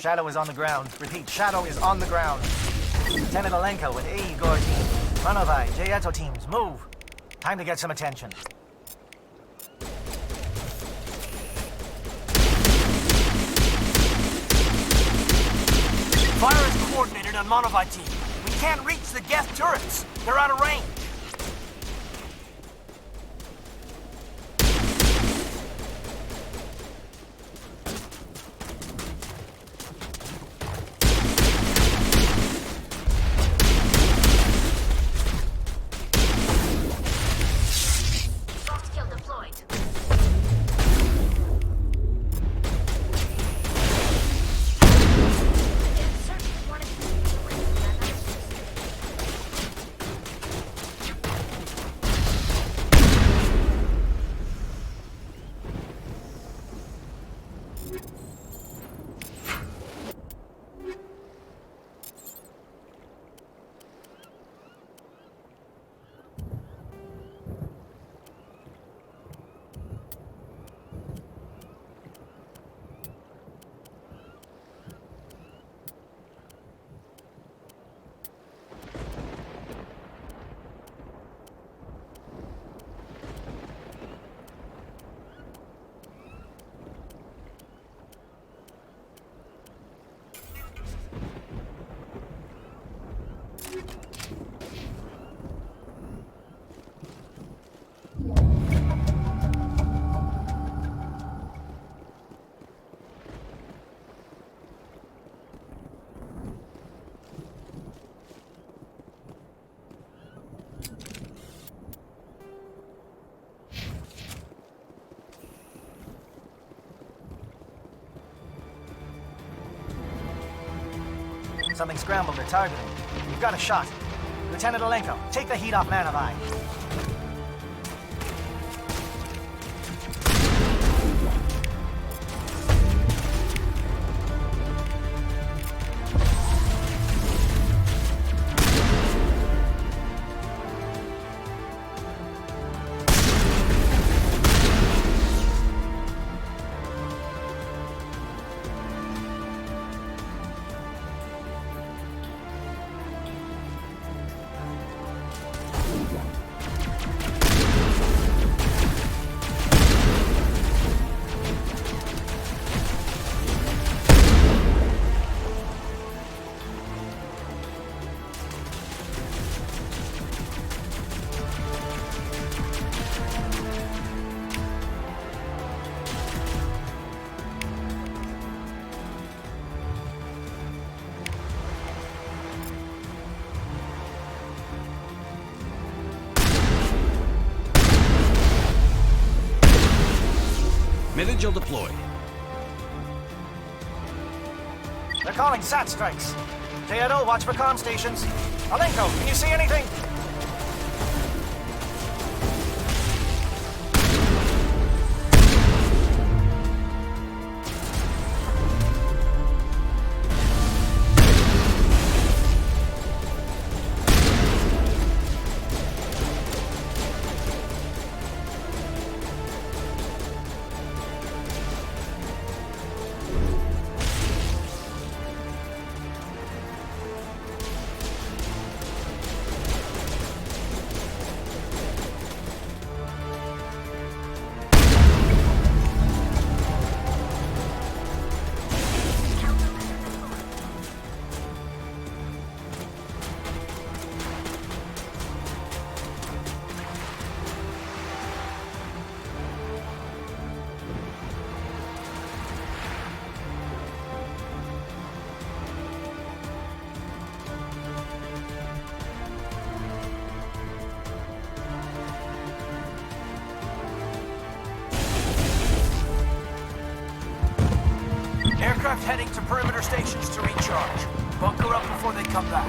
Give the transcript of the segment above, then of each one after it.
Shadow is on the ground. Repeat, Shadow is on the ground. Lieutenant Alenko with A. Igor team. Manovai, J-Eto teams, move. Time to get some attention. Fire is coordinated on Manovai team. We can't reach the Geth turrets. They're out of range. Something scrambled their targeting. You've got a shot. Lieutenant Alenko, take the heat off Manovai. VintChii deployed. They're calling SAT strikes. J-Eto, watch for comm stations. Alenko, can you see anything? Aircraft heading to perimeter stations to recharge. Bunker up before they come back.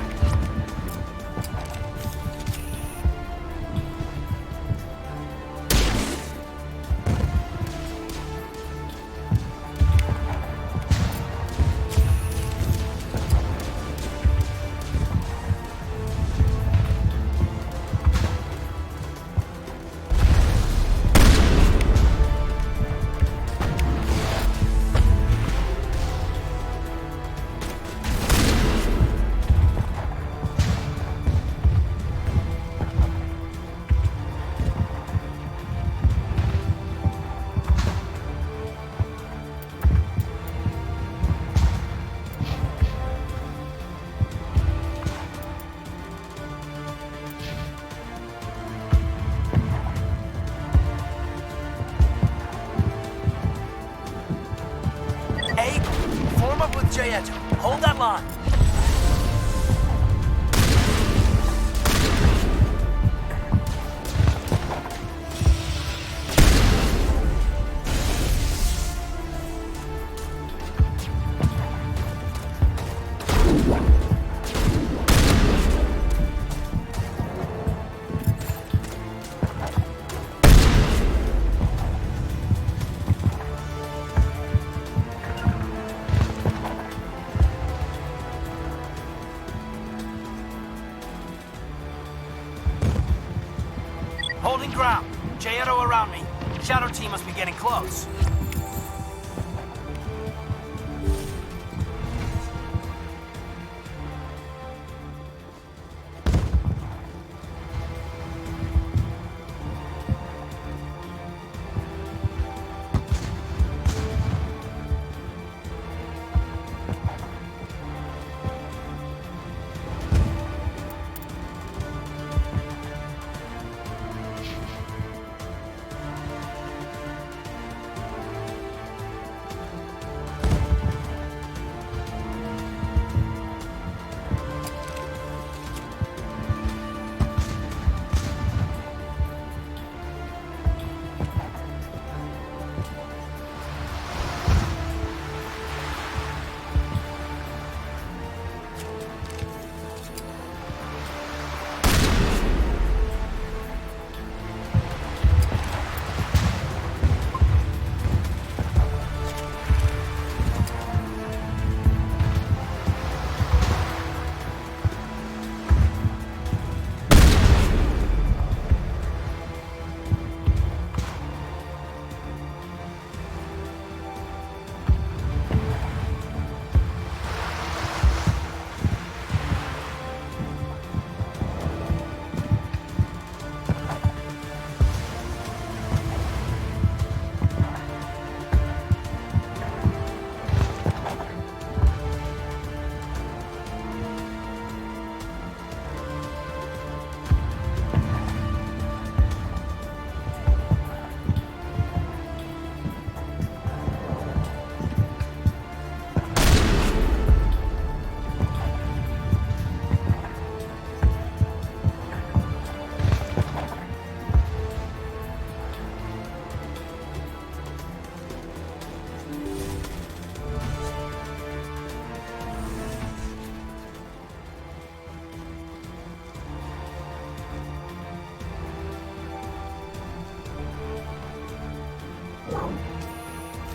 Jayeto, hold that line. Holding ground. Jayeto around me. Shadow team must be getting close.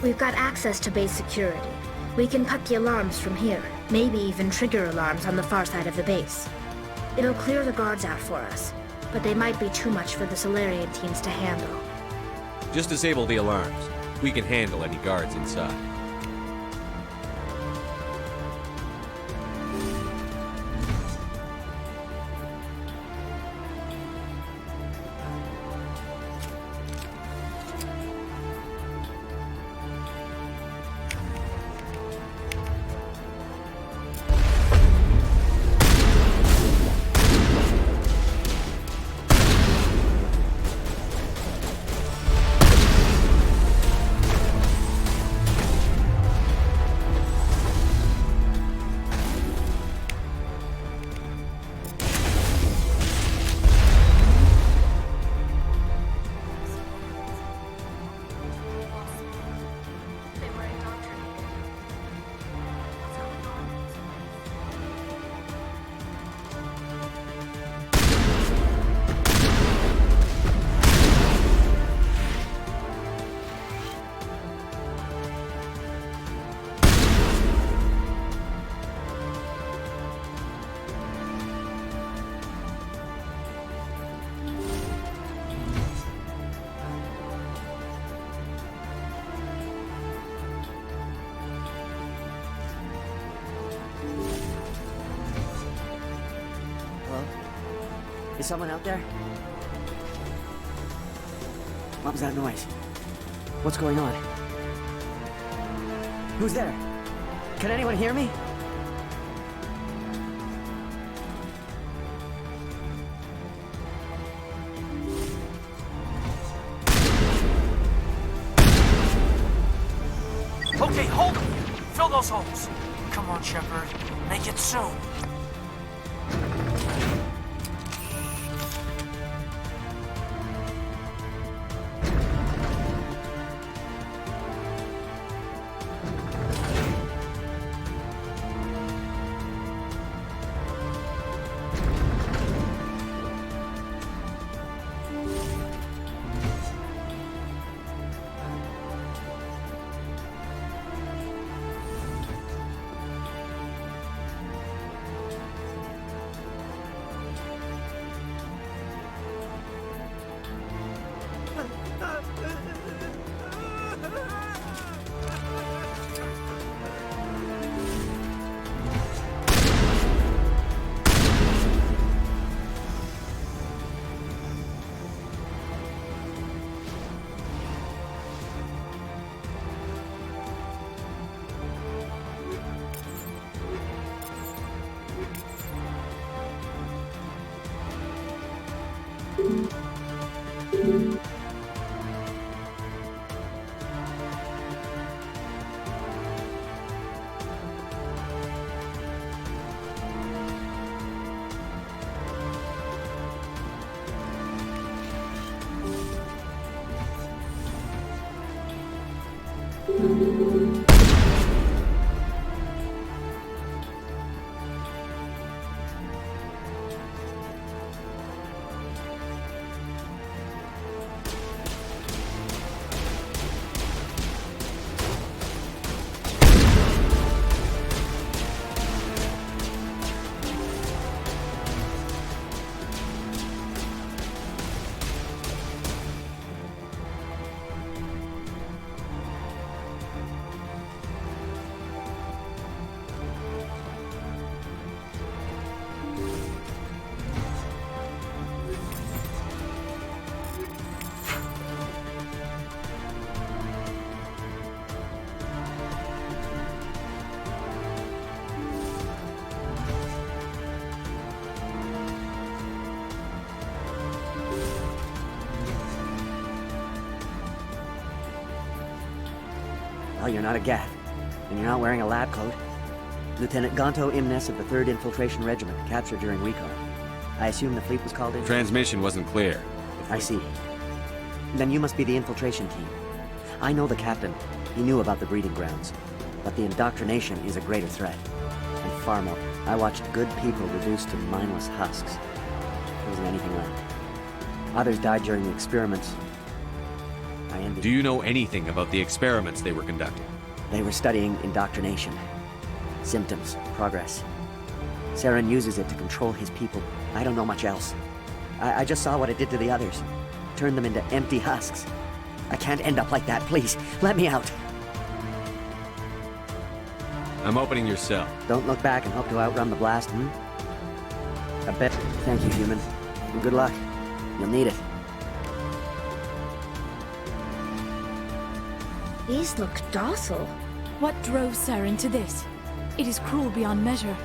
We've got access to base security. We can cut the alarms from here, maybe even trigger alarms on the far side of the base. It'll clear the guards out for us, but they might be too much for the Solarian teams to handle. Just disable the alarms. We can handle any guards inside. Is someone out there? What was that noise? What's going on? Who's there? Can anyone hear me? Okay, hold them. Fill those holes. Come on, Shepard. Make it soon. Well, you're not a Gath, and you're not wearing a lab coat. Lieutenant Gonto Imnes of the 3rd Infiltration Regiment, captured during recon. I assume the fleet was called in? Transmission wasn't clear. I see. Then you must be the infiltration team. I know the captain. He knew about the breeding grounds. But the indoctrination is a greater threat. And far more. I watched good people reduced to mindless husks. There wasn't anything left. Others died during the experiments. I ended... Do you know anything about the experiments they were conducting? They were studying indoctrination. Symptoms, progress. Saren uses it to control his people. I don't know much else. I just saw what it did to the others. Turned them into empty husks. I can't end up like that, please. Let me out. I'm opening your cell. Don't look back and hope to outrun the blast, I bet. Thank you, human. And good luck. You'll need it. These look docile. What drove Saren to this? It is cruel beyond measure.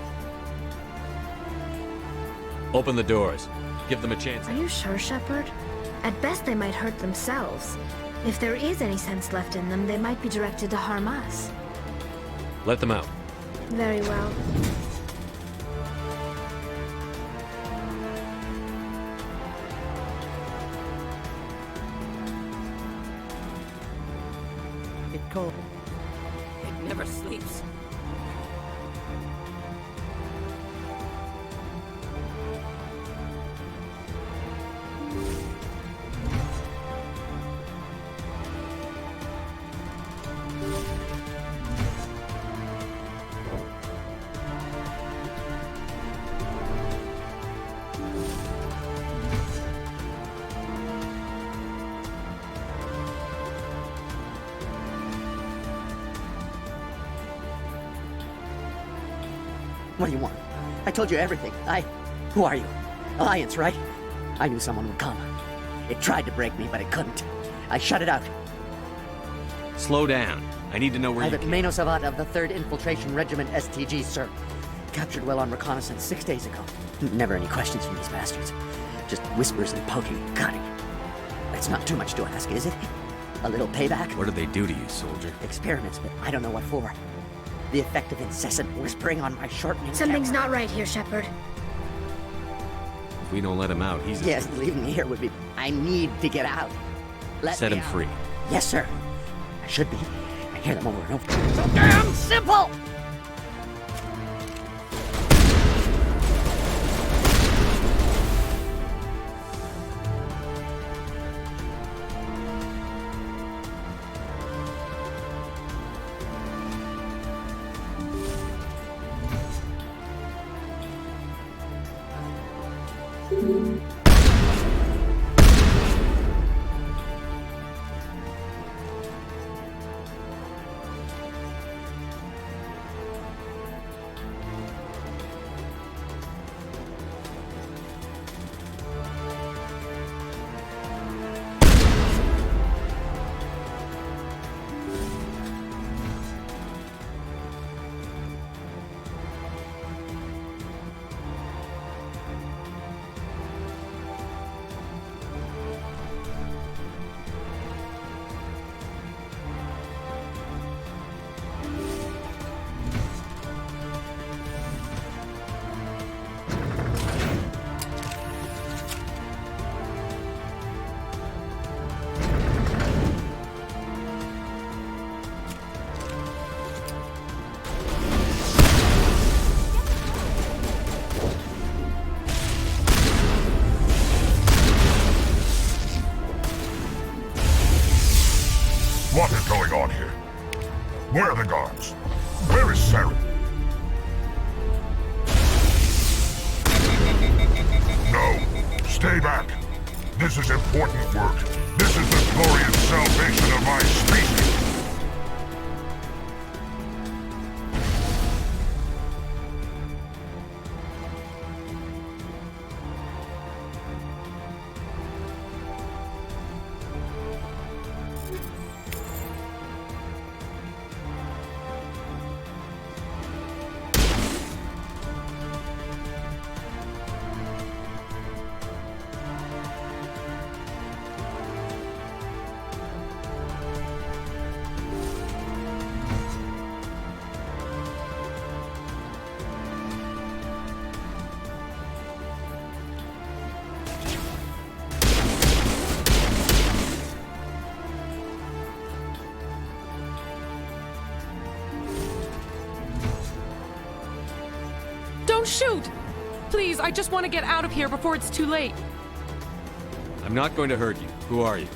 Open the doors. Give them a chance. Are you sure, Shepard? At best, they might hurt themselves. If there is any sense left in them, they might be directed to harm us. Let them out. Very well. It's cold. It never sleeps. What do you want? I told you everything. Who are you? Alliance, right? I knew someone would come. It tried to break me, but it couldn't. I shut it out. Slow down. I need to know where you Private came. Mano Savat of the 3rd Infiltration Regiment STG, sir. Captured well on reconnaissance 6 days ago. Never any questions from these bastards. Just whispers and poking and cutting. That's not too much to ask, is it? A little payback? What did they do to you, soldier? Experiments, but I don't know what for. The effect of incessant whispering on my shortening Something's temper. not right here, Shepard. If we don't let him out, he's Yes, leaving me here would be... I need to get out. Set me him out. free. Yes, sir. I should be. I hear them over and over. So damn simple! What is going on here? Where are the guards? Where is Sarah? No, stay back. This is important work. This is the glorious salvation of my species. Don't shoot! Please, I just want to get out of here before it's too late. I'm not going to hurt you. Who are you?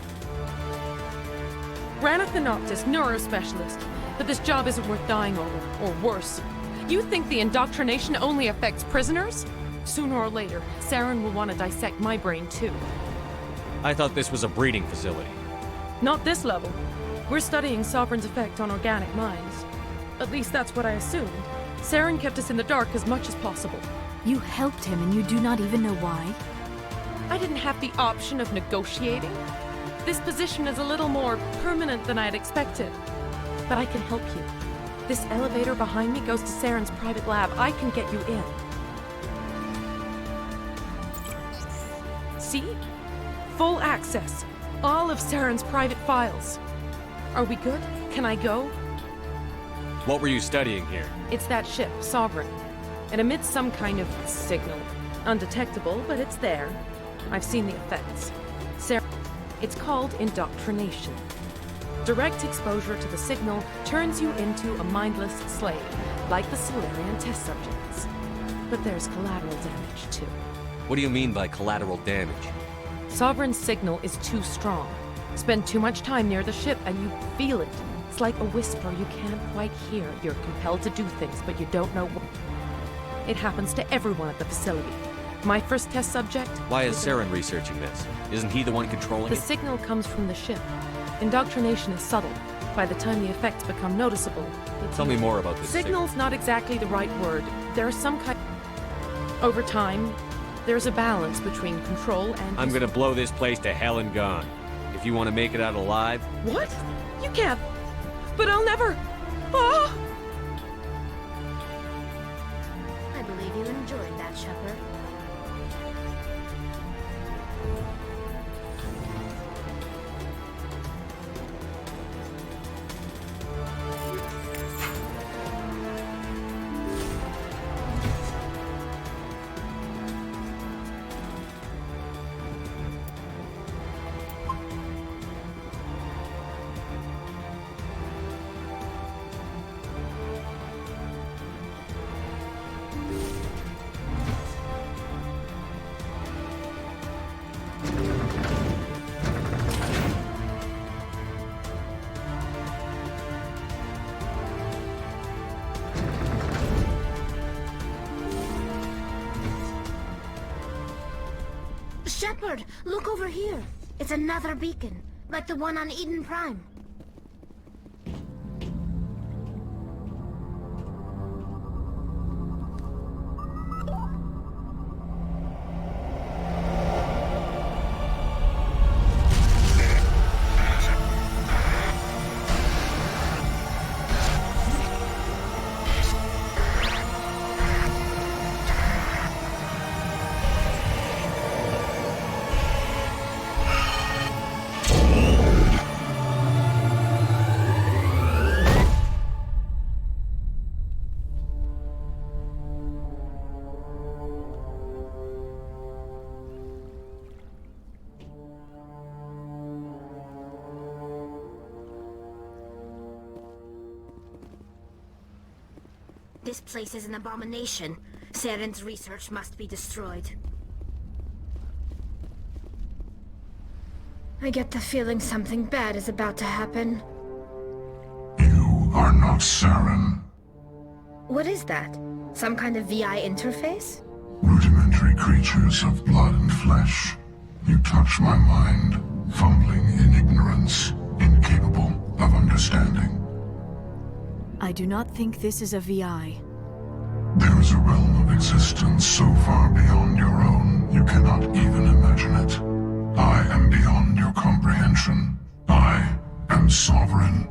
Ranathanoptis, neurospecialist. But this job isn't worth dying over, or worse. You think the indoctrination only affects prisoners? Sooner or later, Saren will want to dissect my brain too. I thought this was a breeding facility. Not this level. We're studying Sovereign's effect on organic minds. At least that's what I assumed. Saren kept us in the dark as much as possible. You helped him and you do not even know why? I didn't have the option of negotiating. This position is a little more permanent than I had expected. But I can help you. This elevator behind me goes to Saren's private lab. I can get you in. See? Full access. All of Saren's private files. Are we good? Can I go? What were you studying here? It's that ship, Sovereign. It emits some kind of signal. Undetectable, but it's there. I've seen the effects. It's called indoctrination. Direct exposure to the signal turns you into a mindless slave, like the Solarian test subjects. But there's collateral damage, too. What do you mean by collateral damage? Sovereign's signal is too strong. Spend too much time near the ship and you feel it. It's like a whisper you can't quite hear. You're compelled to do things, but you don't know what. It happens to everyone at the facility. My first test subject... Why is Saren researching this? Isn't he the one controlling The it? signal comes from the ship. Indoctrination is subtle. By the time the effects become noticeable, it's... Tell me more about this Signal's not exactly the right word. There is some kind... Over time, there's a balance between control and... I'm gonna blow this place to hell and gone. If you want to make it out alive... What? You can't... But I'll never... Oh! I believe you enjoyed that, Shepard. Shepard, look over here. It's another beacon, like the one on Eden Prime. This place is an abomination. Saren's research must be destroyed. I get the feeling something bad is about to happen. You are not Saren. What is that? Some kind of VI interface? Rudimentary creatures of blood and flesh. You touch my mind, fumbling in ignorance, incapable of understanding. I do not think this is a VI. There is a realm of existence so far beyond your own, you cannot even imagine it. I am beyond your comprehension. I am sovereign.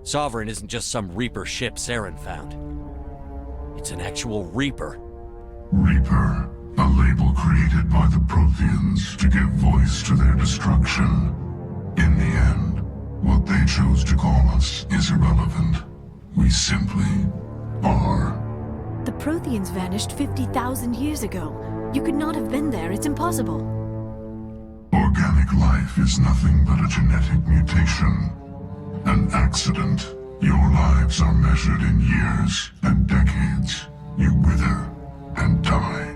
Sovereign isn't just some Reaper ship Saren found. It's an actual Reaper. Reaper, a label created by the Protheans to give voice to their destruction. In the end, what they chose to call us is irrelevant. We simply are. The Protheans vanished 50,000 years ago. You could not have been there. It's impossible. Organic life is nothing but a genetic mutation. An accident. Your lives are measured in years and decades. You wither and die.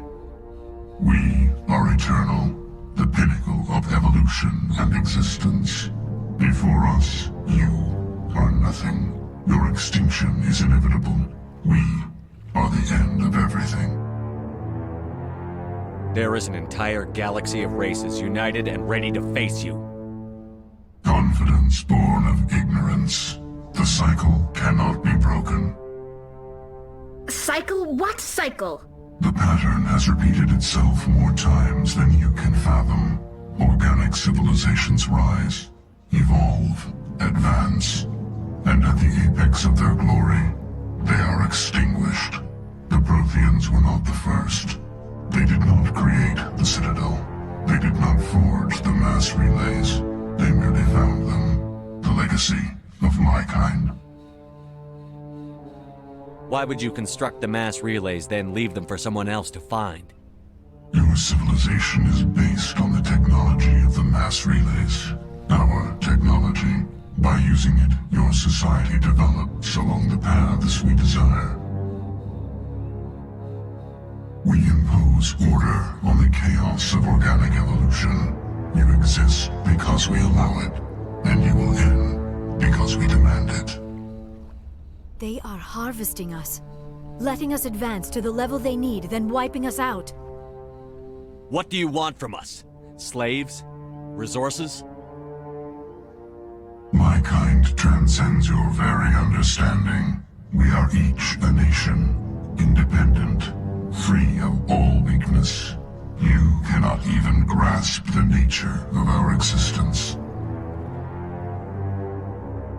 We are eternal, the pinnacle of evolution and existence. Before us, you are nothing. Your extinction is inevitable. We are the end of everything. There is an entire galaxy of races united and ready to face you. Confidence born of ignorance. The cycle cannot be broken. Cycle? What cycle? The pattern has repeated itself more times than you can fathom. Organic civilizations rise, evolve, advance, and at the apex of their glory, they are extinguished. The Protheans were not the first. They did not create the Citadel. They did not forge the mass relays. They merely found them. The legacy of my kind. Why would you construct the mass relays, then leave them for someone else to find? Your civilization is based on the technology of the mass relays. Our technology. By using it, your society develops along the paths we desire. We impose order on the chaos of organic evolution. You exist because we allow it, and you will end because we demand it. They are harvesting us, letting us advance to the level they need, then wiping us out. What do you want from us? Slaves? Resources? My kind transcends your very understanding. We are each a nation, independent, free of all weakness. You cannot even grasp the nature of our existence.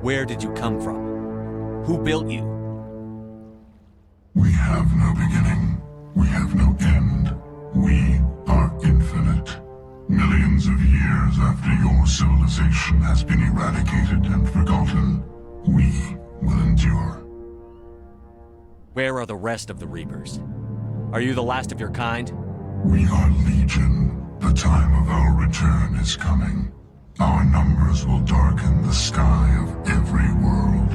Where did you come from? Who built you? We have no beginning. We have no end. We are infinite. Millions of years after your civilization has been eradicated and forgotten, we will endure. Where are the rest of the Reapers? Are you the last of your kind? We are Legion. The time of our return is coming. Our numbers will darken the sky of every world.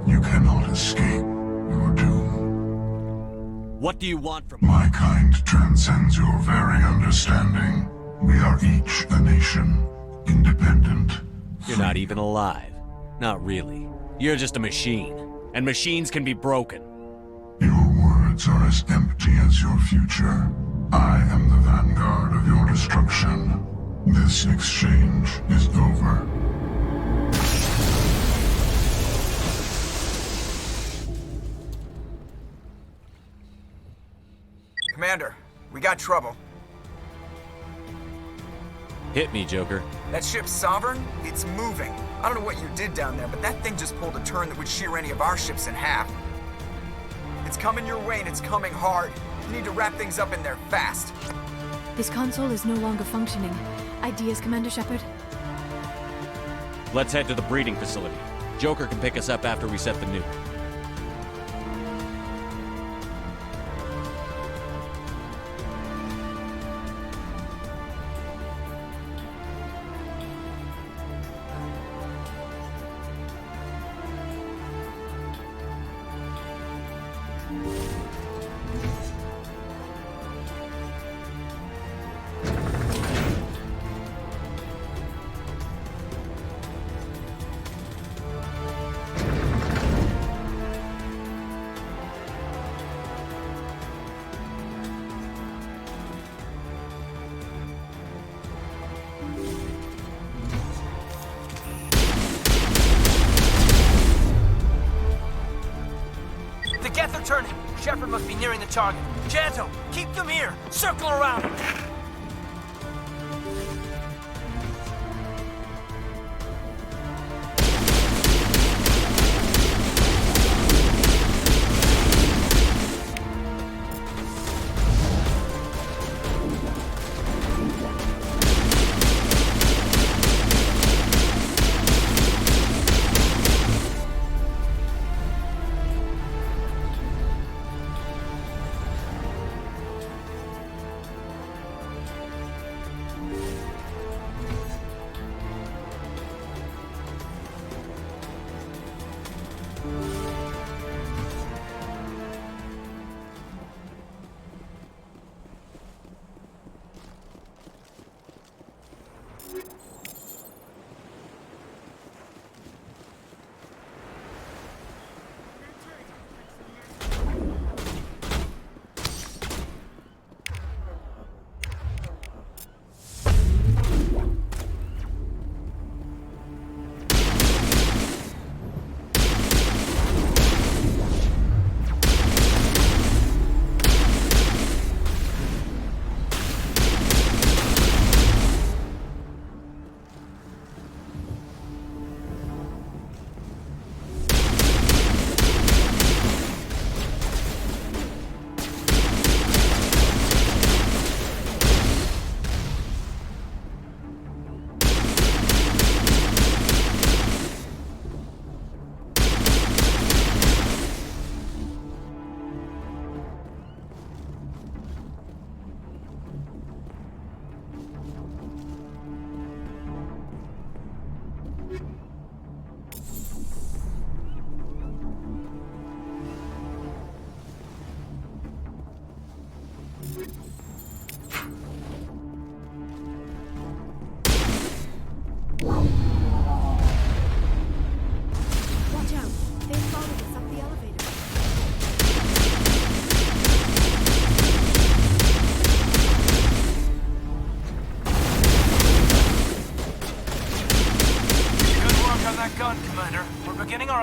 You cannot escape your doom. What do you want from My kind transcends your very understanding. We are each a nation, independent. You're not even alive. Not really. You're just a machine. And machines can be broken. Your words pockets are as empty as your future. I am the vanguard of your destruction. This exchange is over. Commander, we got trouble. Hit me, Joker. That ship's Sovereign? It's moving. I don't know what you did down there, but that thing just pulled a turn that would shear any of our ships in half. It's coming your way and it's coming hard. You need to wrap things up in there fast. This console is no longer functioning. Ideas, Commander Shepard? Let's head to the breeding facility. Joker can pick us up after we set the nuke. They're turning. Shepard must be nearing the target. Janto, keep them here. Circle around him.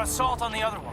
Assault on the other one.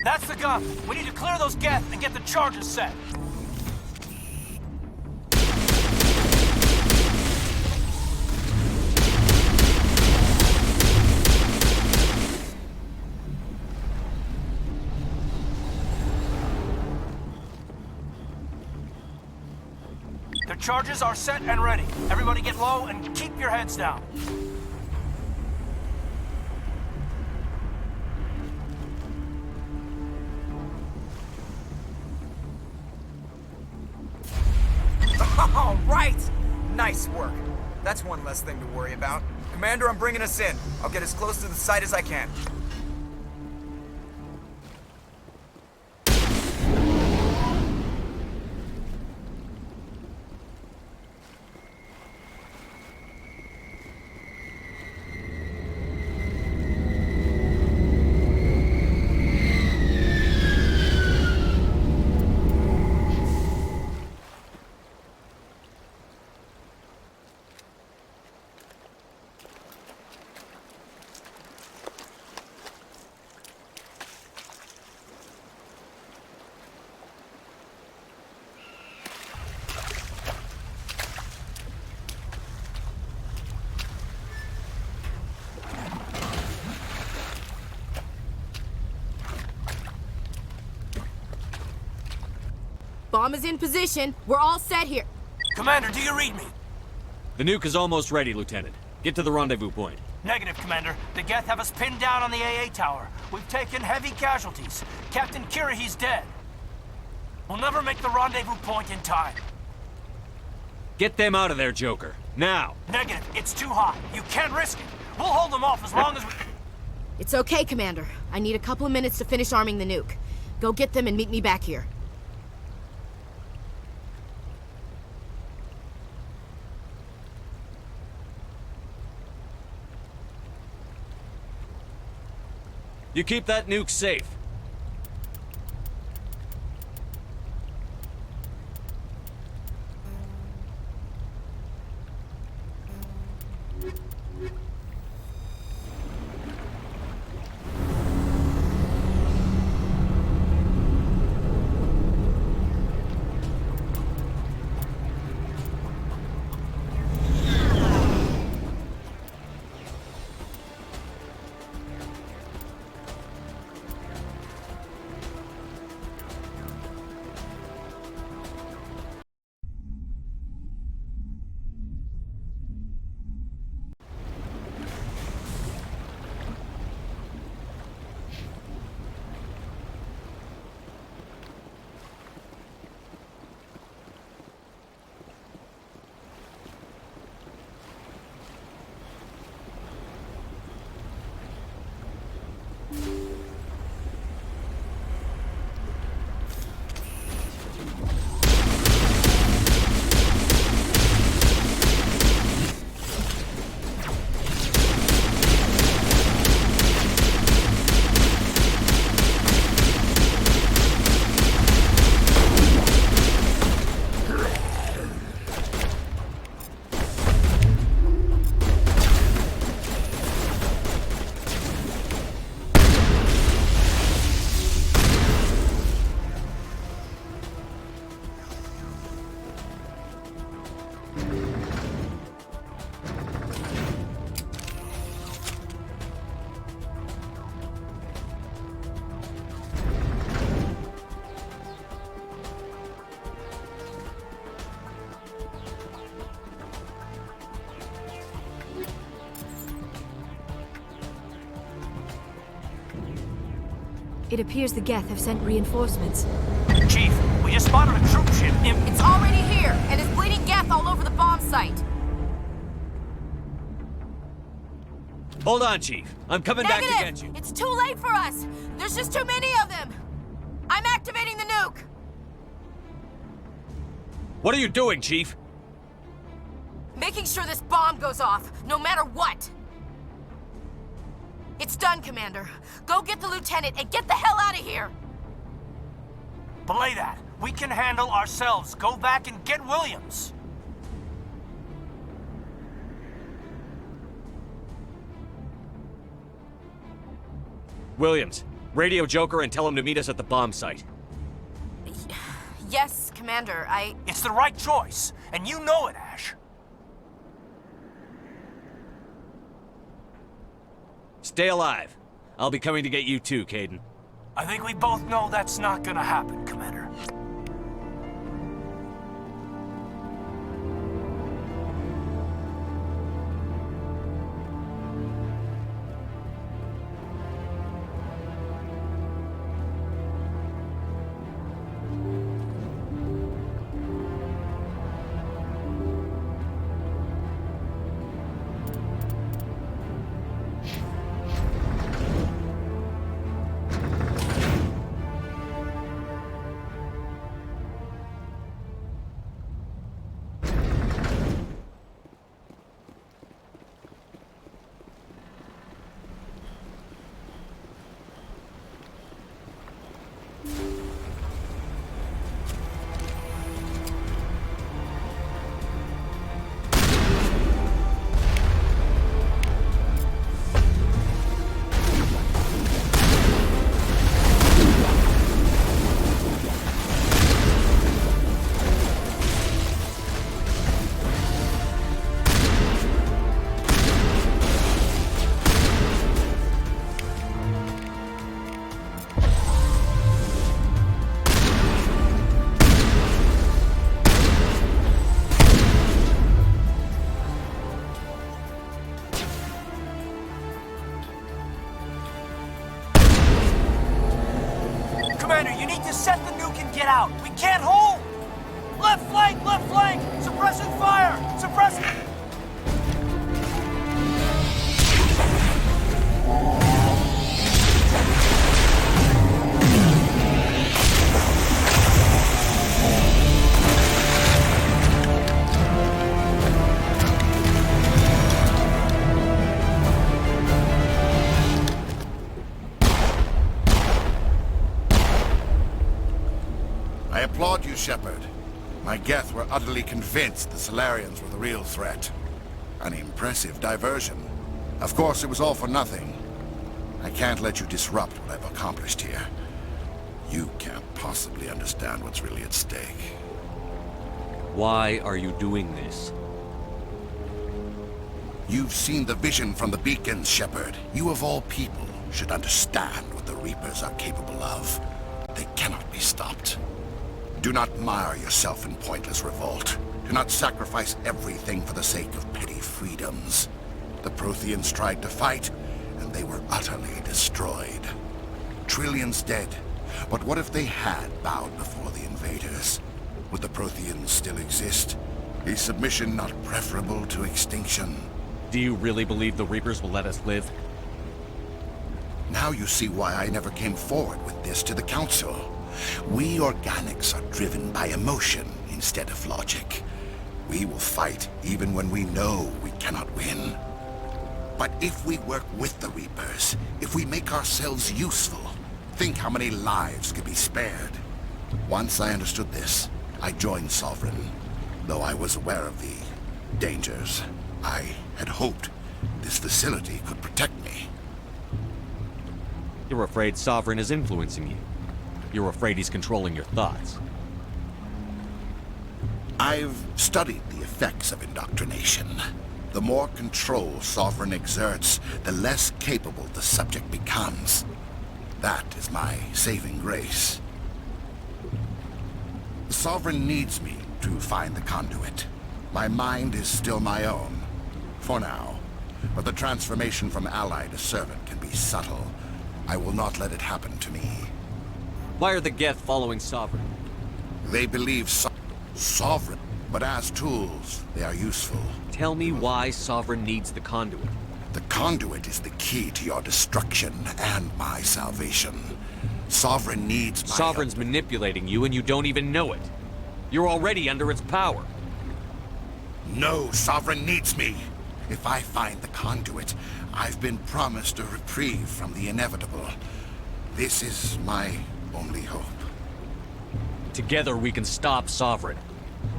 That's the gun. We need to clear those Geth and get the charges set. The charges are set and ready. Everybody get low and keep your heads down. All right! Nice work. That's one less thing to worry about. Commander, I'm bringing us in. I'll get as close to the site as I can. Bomb is in position. We're all set here. Commander, do you read me? The nuke is almost ready, Lieutenant. Get to the rendezvous point. Negative, Commander. The Geth have us pinned down on the AA tower. We've taken heavy casualties. Captain Kirahi's dead. We'll never make the rendezvous point in time. Get them out of there, Joker. Now! Negative. It's too hot. You can't risk it. We'll hold them off as long as we... It's okay, Commander. I need a couple of minutes to finish arming the nuke. Go get them and meet me back here. You keep that nuke safe. It appears the Geth have sent reinforcements. Chief, we just spotted a troop ship in... It's already here, and it's bleeding Geth all over the bomb site. Hold on, Chief. I'm coming back to get you. It's too late for us. There's just too many of them. I'm activating the nuke. What are you doing, Chief? Making sure this bomb goes off, no matter what. It's done, Commander. Go get the lieutenant and get the hell out of here! Belay that. We can handle ourselves. Go back and get Williams. Williams, Radio Joker and tell him to meet us at the bomb site. Yes, Commander, It's the right choice, and you know it, Ash. Stay alive. I'll be coming to get you too, Caden. I think we both know that's not gonna happen, Commander. Commander, you need to set the nuke and get out. We can't hold! Left flank! Left flank! Suppressing fire! Suppressing... I applaud you, Shepard. My Geth were utterly convinced the Solarians were the real threat. An impressive diversion. Of course, it was all for nothing. I can't let you disrupt what I've accomplished here. You can't possibly understand what's really at stake. Why are you doing this? You've seen the vision from the beacons, Shepard. You of all people should understand what the Reapers are capable of. They cannot be stopped. Do not mire yourself in pointless revolt. Do not sacrifice everything for the sake of petty freedoms. The Protheans tried to fight, and they were utterly destroyed. Trillions dead. But what if they had bowed before the invaders? Would the Protheans still exist? Is submission not preferable to extinction? Do you really believe the Reapers will let us live? Now you see why I never came forward with this to the Council. We organics are driven by emotion instead of logic. We will fight even when we know we cannot win. But if we work with the Reapers, if we make ourselves useful, think how many lives could be spared. Once I understood this, I joined Sovereign. Though I was aware of the dangers, I had hoped this facility could protect me. You're afraid Sovereign is influencing you. You're afraid he's controlling your thoughts. I've studied the effects of indoctrination. The more control Sovereign exerts, the less capable the subject becomes. That is my saving grace. The Sovereign needs me to find the conduit. My mind is still my own, for now. But the transformation from ally to servant can be subtle. I will not let it happen to me. Why are the Geth following Sovereign? They believe Sovereign, but as tools, they are useful. Tell me why Sovereign needs the conduit. The conduit is the key to your destruction and my salvation. Sovereign needs my Sovereign's manipulating you and you don't even know it. You're already under its power. No, Sovereign needs me. If I find the conduit, I've been promised a reprieve from the inevitable. This is my only hope. Together we can stop Sovereign.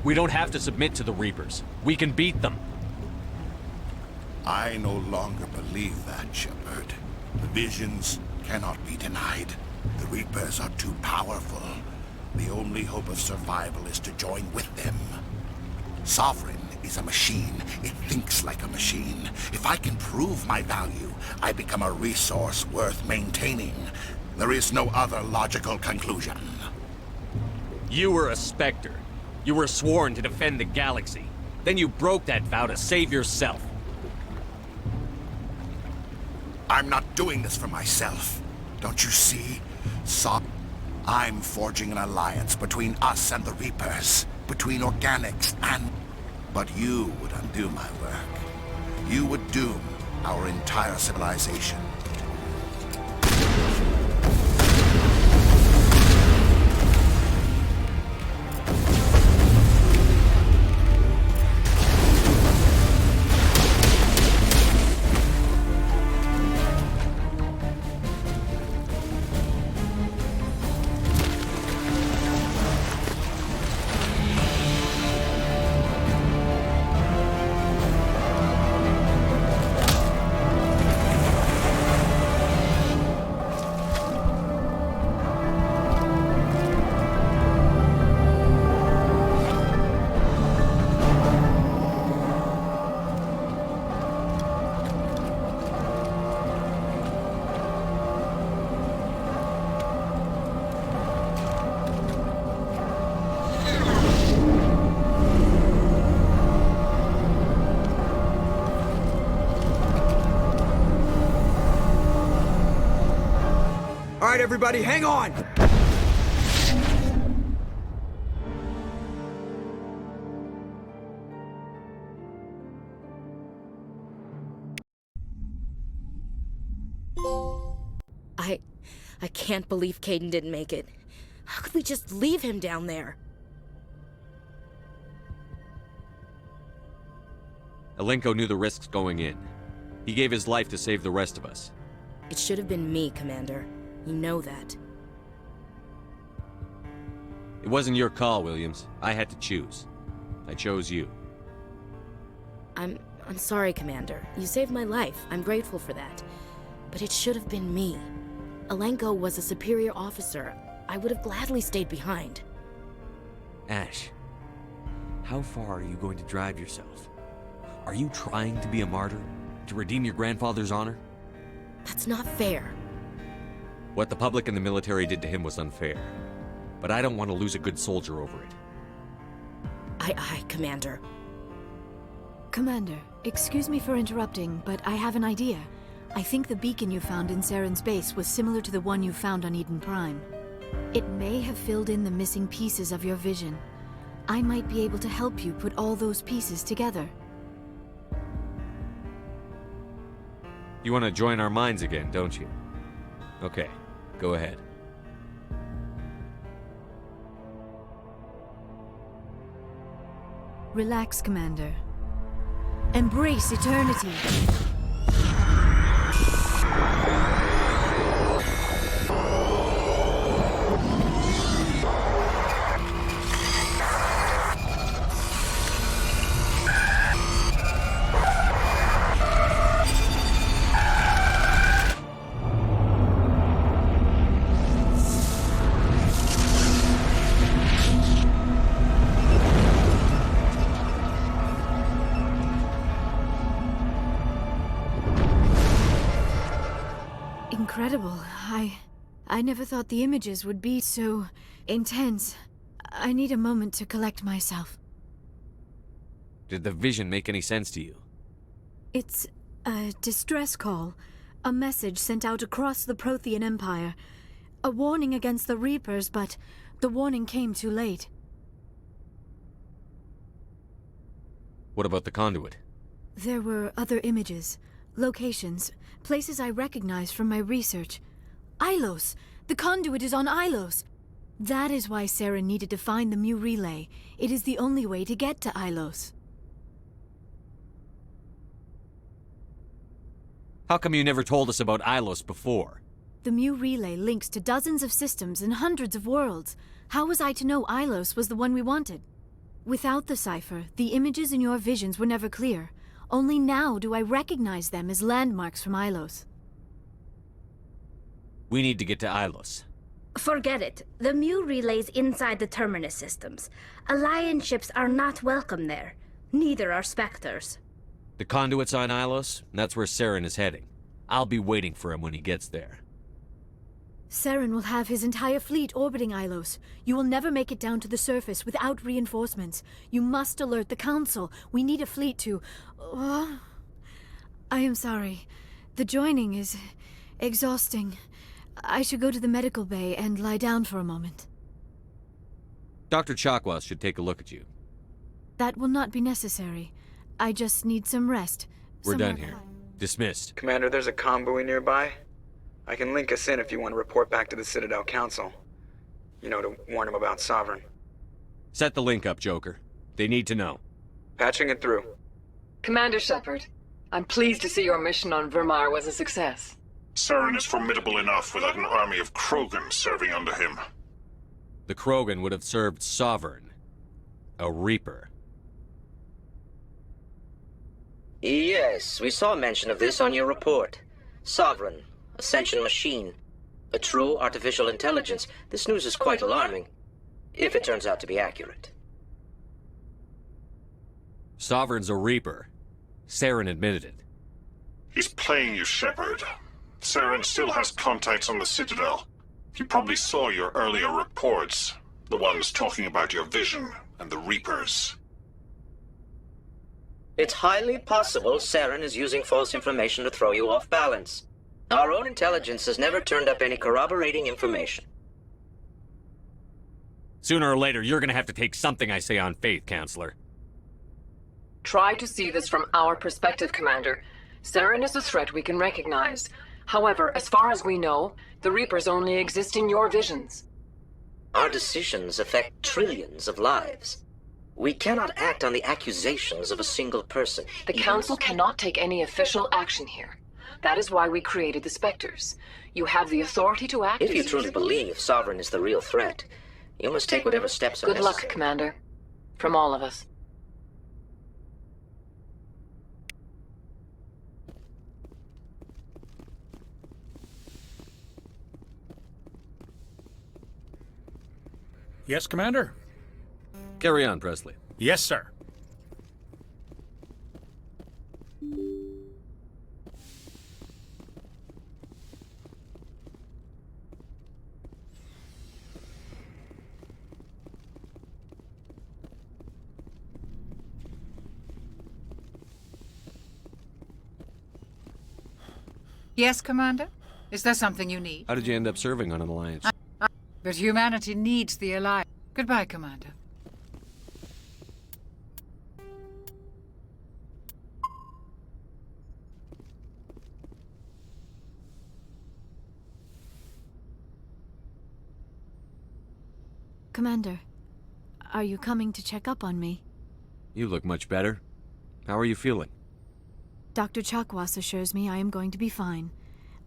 We don't have to submit to the Reapers. We can beat them. I no longer believe that, Shepard. The visions cannot be denied. The Reapers are too powerful. The only hope of survival is to join with them. Sovereign is a machine. It thinks like a machine. If I can prove my value, I become a resource worth maintaining. There is no other logical conclusion. You were a Spectre. You were sworn to defend the galaxy. Then you broke that vow to save yourself. I'm not doing this for myself. Don't you see? I'm forging an alliance between us and the Reapers. Between organics and... But you would undo my work. You would doom our entire civilization. All right, everybody, hang on! I can't believe Caden didn't make it. How could we just leave him down there? Alenko knew the risks going in. He gave his life to save the rest of us. It should have been me, Commander. You know that. It wasn't your call, Williams. I had to choose. I chose you. I'm sorry, Commander. You saved my life. I'm grateful for that. But it should have been me. Alenko was a superior officer. I would have gladly stayed behind. Ash, how far are you going to drive yourself? Are you trying to be a martyr? To redeem your grandfather's honor? That's not fair. What the public and the military did to him was unfair. But I don't want to lose a good soldier over it. Aye, Commander. Commander, excuse me for interrupting, but I have an idea. I think the beacon you found in Saren's base was similar to the one you found on Eden Prime. It may have filled in the missing pieces of your vision. I might be able to help you put all those pieces together. You want to join our minds again, don't you? Okay, go ahead. Relax, Commander. Embrace eternity. Incredible. I never thought the images would be so intense. I need a moment to collect myself. Did the vision make any sense to you? It's a distress call. A message sent out across the Prothean Empire. A warning against the Reapers, but the warning came too late. What about the conduit? There were other images, locations, places I recognized from my research. Ilos! The conduit is on Ilos! That is why Sarah needed to find the Mu relay. It is the only way to get to Ilos. How come you never told us about Ilos before? The Mu relay links to dozens of systems and hundreds of worlds. How was I to know Ilos was the one we wanted? Without the cipher, the images in your visions were never clear. Only now do I recognize them as landmarks from Ilos. We need to get to Ilos. Forget it. The Mu relay's inside the Terminus systems. Alliance ships are not welcome there. Neither are Spectres. The conduit's on Ilos, and that's where Saren is heading. I'll be waiting for him when he gets there. Saren will have his entire fleet orbiting Ilos. You will never make it down to the surface without reinforcements. You must alert the Council. We need a fleet to... I am sorry. The joining is exhausting. I should go to the medical bay and lie down for a moment. Dr. Chakwas should take a look at you. That will not be necessary. I just need some rest. We're Somewhere done here. Dismissed. Commander, there's a convoy nearby. I can link us in if you want to report back to the Citadel Council. You know, to warn them about Sovereign. Set the link up, Joker. They need to know. Patching it through. Commander Shepard, I'm pleased to see your mission on Vermar was a success. Saren is formidable enough without an army of Krogan serving under him. The Krogan would have served Sovereign. A Reaper. Yes, we saw mention of this on your report. Sovereign, Ascension machine, a true artificial intelligence. This news is quite alarming, if it turns out to be accurate. Sovereign's a Reaper. Saren admitted it. He's playing you, Shepard. Saren still has contacts on the Citadel. He probably saw your earlier reports, the ones talking about your vision and the Reapers. It's highly possible Saren is using false information to throw you off balance. Our own intelligence has never turned up any corroborating information. Sooner or later, you're gonna have to take something I say on faith, Counselor. Try to see this from our perspective, Commander. Saren is a threat we can recognize. However, as far as we know, the Reapers only exist in your visions. Our decisions affect trillions of lives. We cannot act on the accusations of a single person. The Council cannot take any official action here. That is why we created the Spectres. You have the authority to act. If you truly believe Sovereign is the real threat, you must take whatever steps are necessary. Good necessary. luck, Commander. From all of us. Yes, Commander? Carry on, Presley. Yes, sir. Yes, Commander? Is there something you need? How did you end up serving on an Alliance? But humanity needs the Alliance. Goodbye, Commander. Commander, are you coming to check up on me? You look much better. How are you feeling? Dr. Chakwas assures me I am going to be fine.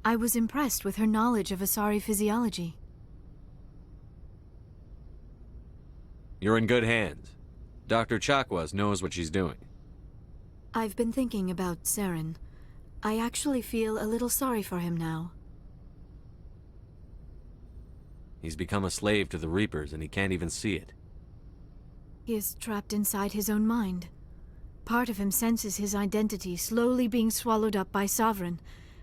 I was impressed with her knowledge of Asari physiology. You're in good hands. Dr. Chakwas knows what she's doing. I've been thinking about Saren. I actually feel a little sorry for him now. He's become a slave to the Reapers and he can't even see it. He is trapped inside his own mind. Part of him senses his identity slowly being swallowed up by Sovereign,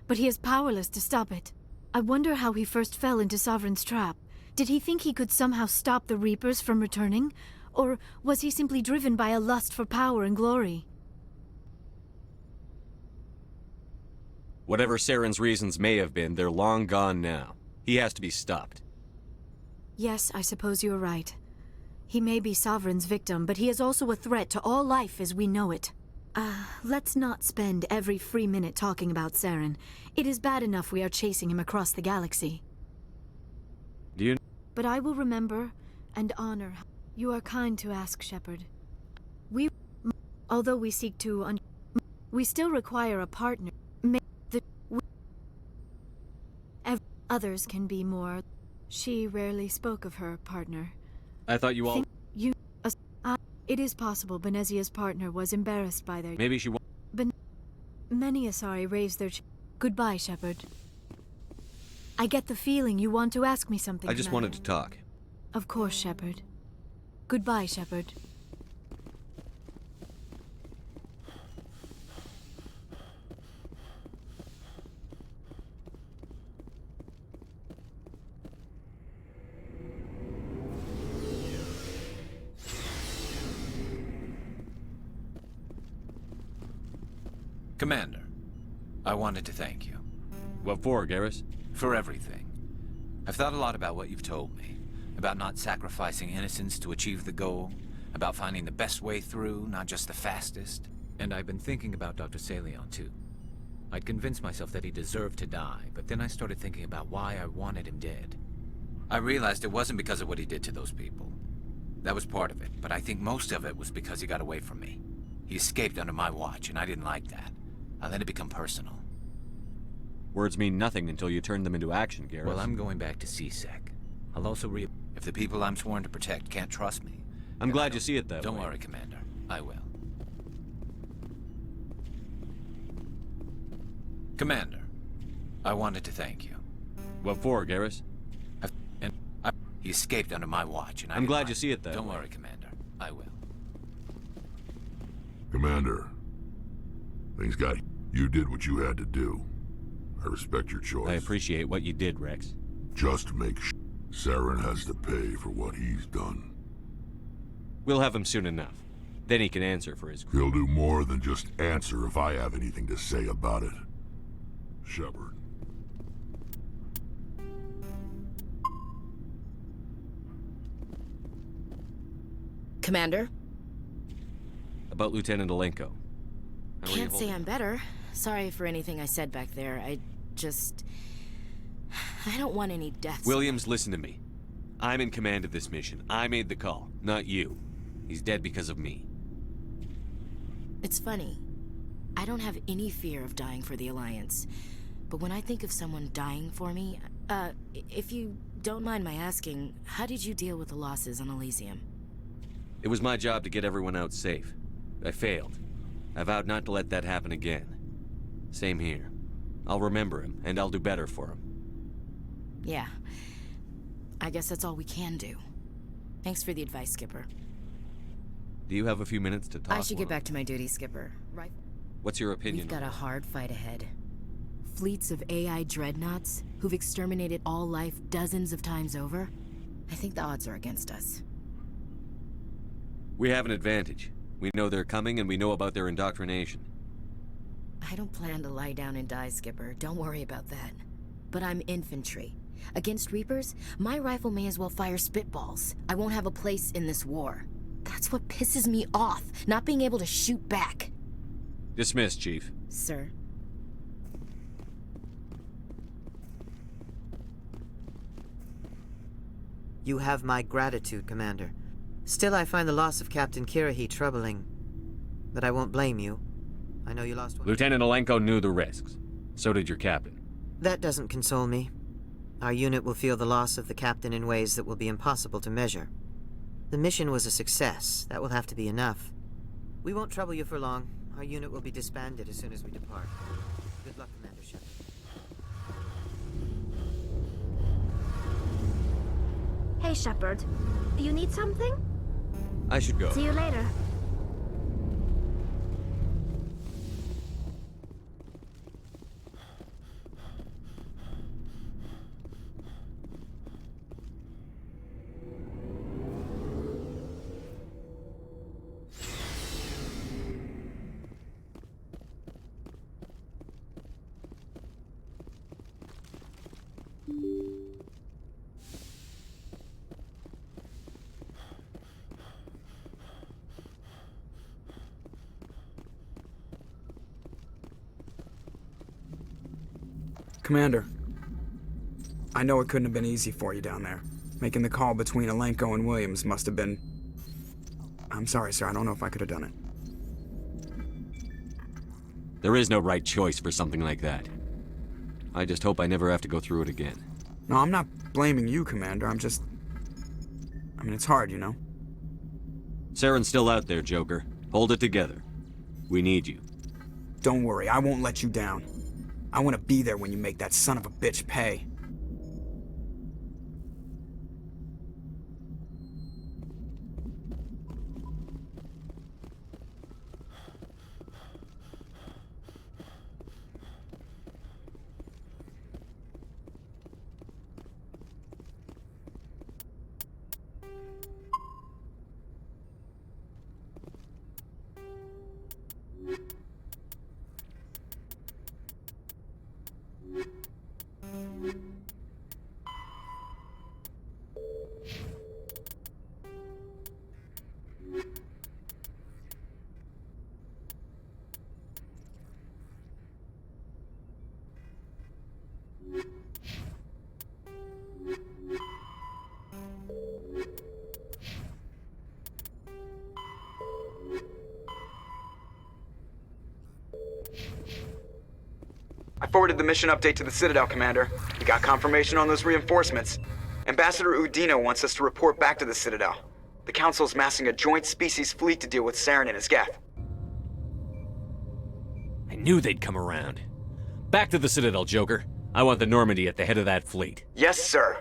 but he is powerless to stop it. I wonder how he first fell into Sovereign's trap. Did he think he could somehow stop the Reapers from returning? Or was he simply driven by a lust for power and glory? Whatever Saren's reasons may have been, they're long gone now. He has to be stopped. Yes, I suppose you're right. He may be Sovereign's victim, but he is also a threat to all life as we know it. Let's not spend every free minute talking about Saren. It is bad enough we are chasing him across the galaxy. Do you... But I will remember and honor. You are kind to ask, Shepard. Although we seek to we still require a partner. Others can be more. She rarely spoke of her partner. I thought you all... It is possible Benezia's partner was embarrassed by their... Maybe she... Many Asari raised their... Goodbye, Shepard. I get the feeling you want to ask me something. I just Commander. wanted to talk. Of course, Shepard. Goodbye, Shepard. Commander, I wanted to thank you. What for, Garrus? For everything. I've thought a lot about what you've told me. About not sacrificing innocence to achieve the goal. About finding the best way through, not just the fastest. And I've been thinking about Dr. Saleon, too. I'd convinced myself that he deserved to die, but then I started thinking about why I wanted him dead. I realized it wasn't because of what he did to those people. That was part of it, but I think most of it was because he got away from me. He escaped under my watch, and I didn't like that. I let it become personal. Words mean nothing until you turn them into action, Garrus. Well, I'm going back to CSEC. I'll also if the people I'm sworn to protect can't trust me... I'm glad you see it that way. Don't worry, Commander. I will. Commander, I wanted to thank you. What for, Garrus? He escaped under my watch, and I'm glad you see it that Don't way. worry, Commander. I will. Commander, things got... You did what you had to do. I respect your choice. I appreciate what you did, Rex. Just make Saren has to pay for what he's done. We'll have him soon enough. Then he can answer for his... He'll do more than just answer if I have anything to say about it. Shepard. Commander? About Lieutenant Alenko. How are you Can't say holding I'm up? better. Sorry for anything I said back there. I don't want any deaths. Williams, listen to me. I'm in command of this mission. I made the call, not you. He's dead because of me. It's funny. I don't have any fear of dying for the Alliance. But when I think of someone dying for me, if you don't mind my asking, how did you deal with the losses on Elysium? It was my job to get everyone out safe. I failed. I vowed not to let that happen again. Same here. I'll remember him, and I'll do better for him. Yeah. I guess that's all we can do. Thanks for the advice, Skipper. Do you have a few minutes to talk? I should get back to my duty, Skipper. Right? What's your opinion? We've got a hard fight ahead. Fleets of AI dreadnoughts who've exterminated all life dozens of times over. I think the odds are against us. We have an advantage. We know they're coming, and we know about their indoctrination. I don't plan to lie down and die, Skipper. Don't worry about that. But I'm infantry. Against Reapers, my rifle may as well fire spitballs. I won't have a place in this war. That's what pisses me off, not being able to shoot back. Dismissed, Chief. Sir. You have my gratitude, Commander. Still, I find the loss of Captain Kirrahe troubling. But I won't blame you. I know you lost one. Lieutenant Alenko knew the risks. So did your captain. That doesn't console me. Our unit will feel the loss of the captain in ways that will be impossible to measure. The mission was a success. That will have to be enough. We won't trouble you for long. Our unit will be disbanded as soon as we depart. Good luck, Commander Shepard. Hey, Shepard. You need something? I should go. See you later. Commander, I know it couldn't have been easy for you down there. Making the call between Alenko and Williams must have been... I'm sorry, sir. I don't know if I could have done it. There is no right choice for something like that. I just hope I never have to go through it again. No, I'm not blaming you, Commander. I'm just... I mean, it's hard, you know? Saren's still out there, Joker. Hold it together. We need you. Don't worry. I won't let you down. I want to be there when you make that son of a bitch pay. forwarded the mission update to the Citadel, Commander. We got confirmation on those reinforcements. Ambassador Udina wants us to report back to the Citadel. The Council's massing a joint species fleet to deal with Saren and his Geth. I knew they'd come around. Back to the Citadel, Joker. I want the Normandy at the head of that fleet. Yes, sir.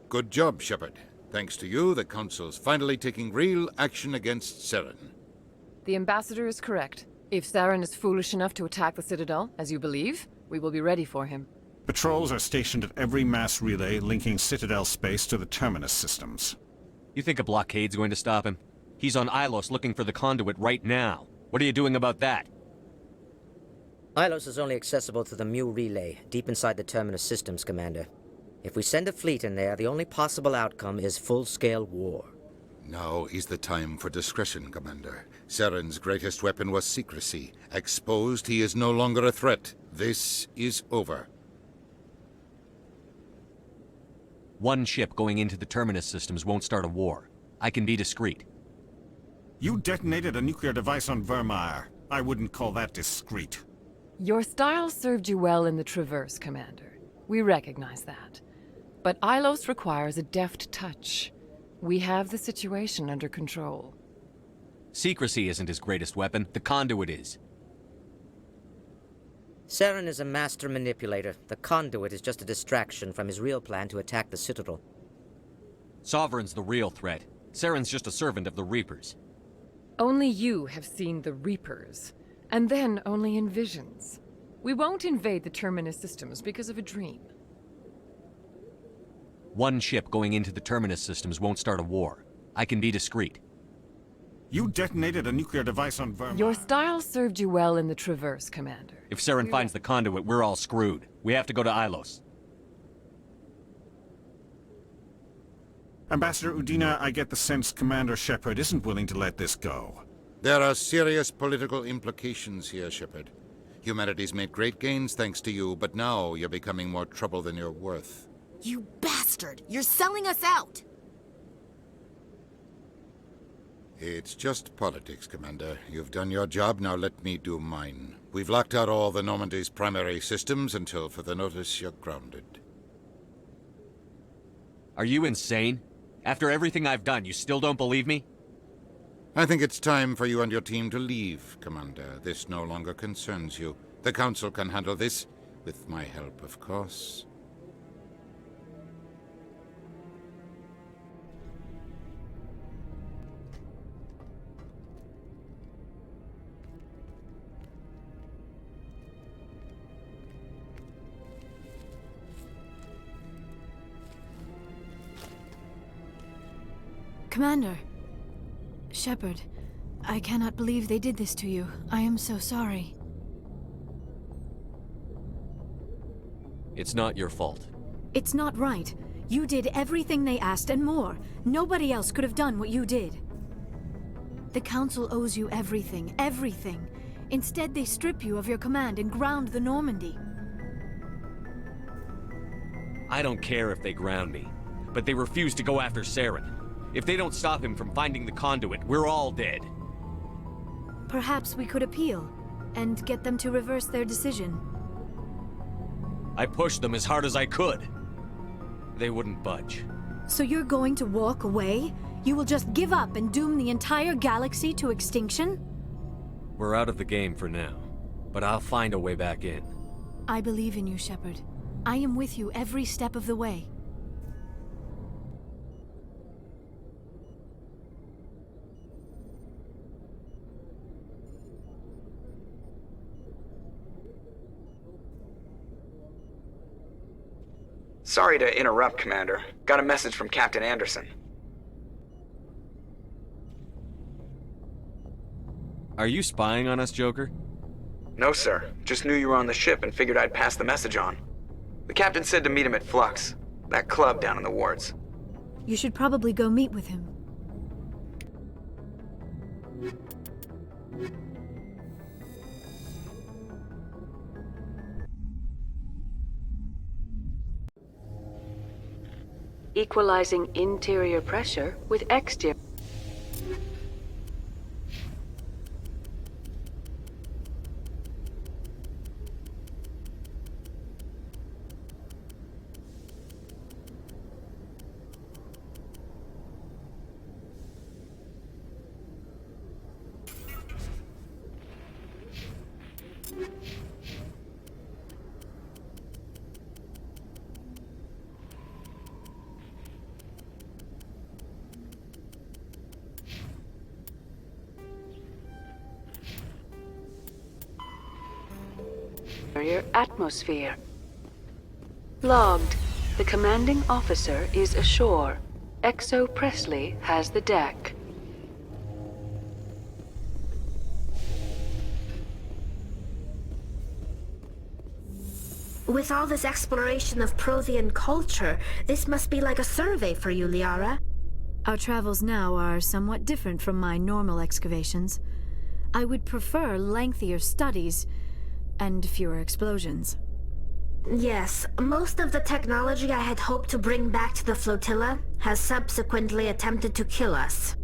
Good job, Shepard. Thanks to you, the Council's finally taking real action against Saren. The Ambassador is correct. If Saren is foolish enough to attack the Citadel, as you believe, we will be ready for him. Patrols are stationed at every mass relay linking Citadel space to the Terminus systems. You think a blockade's going to stop him? He's on Ilos looking for the conduit right now. What are you doing about that? Ilos is only accessible to the Mu relay, deep inside the Terminus systems, Commander. If we send a fleet in there, the only possible outcome is full-scale war. Now is the time for discretion, Commander. Saren's greatest weapon was secrecy. Exposed, he is no longer a threat. This is over. One ship going into the Terminus systems won't start a war. I can be discreet. You detonated a nuclear device on Vermeer. I wouldn't call that discreet. Your style served you well in the Traverse, Commander. We recognize that. But Ilos requires a deft touch. We have the situation under control. Secrecy isn't his greatest weapon. The conduit is. Saren is a master manipulator. The conduit is just a distraction from his real plan to attack the Citadel. Sovereign's the real threat. Saren's just a servant of the Reapers. Only you have seen the Reapers, and then only in visions. We won't invade the Terminus systems because of a dream. One ship going into the Terminus systems won't start a war. I can be discreet. You detonated a nuclear device on Vermeer. Your style served you well in the Traverse, Commander. If Saren finds the conduit, we're all screwed. We have to go to Ilos. Ambassador Udina, I get the sense Commander Shepard isn't willing to let this go. There are serious political implications here, Shepard. Humanity's made great gains thanks to you, but now you're becoming more trouble than you're worth. You bastard! You're selling us out! It's just politics, Commander. You've done your job, now let me do mine. We've locked out all the Normandy's primary systems until further notice you're grounded. Are you insane? After everything I've done, you still don't believe me? I think it's time for you and your team to leave, Commander. This no longer concerns you. The Council can handle this, with my help, of course. Commander. Shepard, I cannot believe they did this to you. I am so sorry. It's not your fault. It's not right. You did everything they asked and more. Nobody else could have done what you did. The Council owes you everything, everything. Instead, they strip you of your command and ground the Normandy. I don't care if they ground me, but they refuse to go after Saren. If they don't stop him from finding the conduit, we're all dead. Perhaps we could appeal, and get them to reverse their decision. I pushed them as hard as I could. They wouldn't budge. So you're going to walk away? You will just give up and doom the entire galaxy to extinction? We're out of the game for now, but I'll find a way back in. I believe in you, Shepard. I am with you every step of the way. Sorry to interrupt, Commander. Got a message from Captain Anderson. Are you spying on us, Joker? No, sir. Just knew you were on the ship and figured I'd pass the message on. The captain said to meet him at Flux, that club down in the wards. You should probably go meet with him. Equalizing interior pressure with exterior. Atmosphere. Logged. The commanding officer is ashore. Exo Presley has the deck. With all this exploration of Prothean culture, this must be like a survey for you, Liara. Our travels now are somewhat different from my normal excavations. I would prefer lengthier studies and fewer explosions. Yes, most of the technology I had hoped to bring back to the flotilla has subsequently attempted to kill us.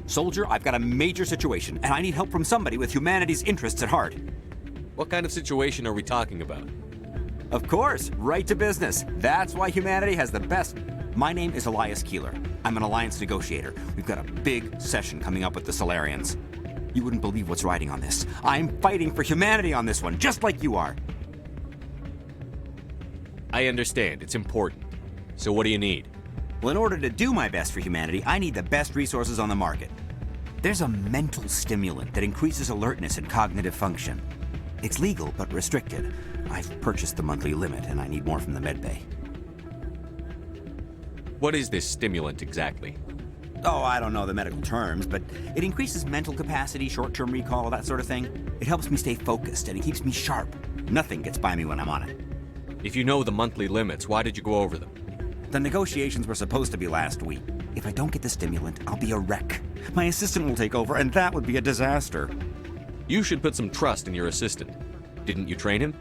Soldier, I've got a major situation, and I need help from somebody with humanity's interests at heart. What kind of situation are we talking about? Of course, right to business. That's why humanity has the best. My name is Elias Keeler. I'm an alliance negotiator. We've got a big session coming up with the Solarians. You wouldn't believe what's riding on this. I'm fighting for humanity on this one, just like you are. I understand. It's important. So what do you need? Well, in order to do my best for humanity, I need the best resources on the market. There's a mental stimulant that increases alertness and cognitive function. It's legal, but restricted. I've purchased the monthly limit, and I need more from the medbay. What is this stimulant exactly? Oh, I don't know the medical terms, but it increases mental capacity, short-term recall, that sort of thing. It helps me stay focused, and it keeps me sharp. Nothing gets by me when I'm on it. If you know the monthly limits, why did you go over them? The negotiations were supposed to be last week. If I don't get the stimulant, I'll be a wreck. My assistant will take over, and that would be a disaster. You should put some trust in your assistant. Didn't you train him?